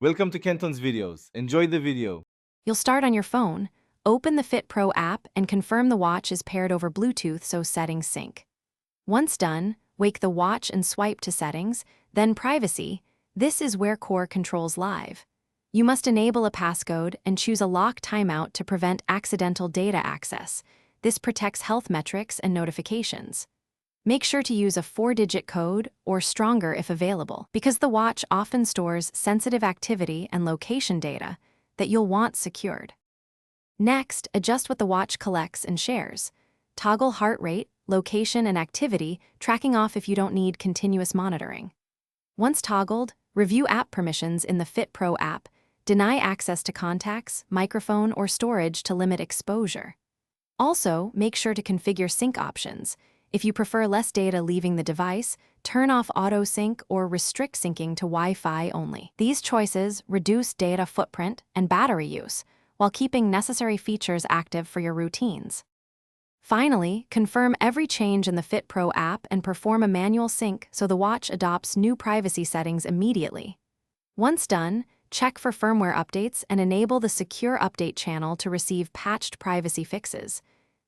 Welcome to Kenton's videos. Enjoy the video. You'll start on your phone, open the FitPro app, and confirm the watch is paired over Bluetooth so settings sync. Once done, wake the watch and swipe to Settings, then Privacy. This is where Core controls live. You must enable a passcode and choose a lock timeout to prevent accidental data access. This protects health metrics and notifications. Make sure to use a 4-digit code or stronger if available, because the watch often stores sensitive activity and location data that you'll want secured. Next, adjust what the watch collects and shares. Toggle heart rate, location, and activity, tracking off if you don't need continuous monitoring. Once toggled, review app permissions in the FitPro app. Deny access to contacts, microphone, or storage to limit exposure. Also, make sure to configure sync options. If you prefer less data leaving the device, turn off auto sync or restrict syncing to Wi-Fi only. These choices reduce data footprint and battery use, while keeping necessary features active for your routines. Finally, confirm every change in the FitPro app and perform a manual sync so the watch adopts new privacy settings immediately. Once done, check for firmware updates and enable the secure update channel to receive patched privacy fixes.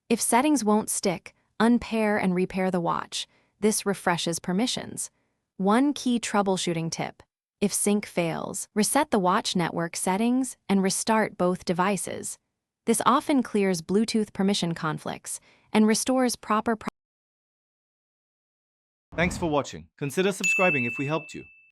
If settings won't stick, unpair and repair the watch. This refreshes permissions. One key troubleshooting tip: if sync fails, reset the watch network settings and restart both devices. This often clears Bluetooth permission conflicts and restores proper Thanks for watching. Consider subscribing if we helped you.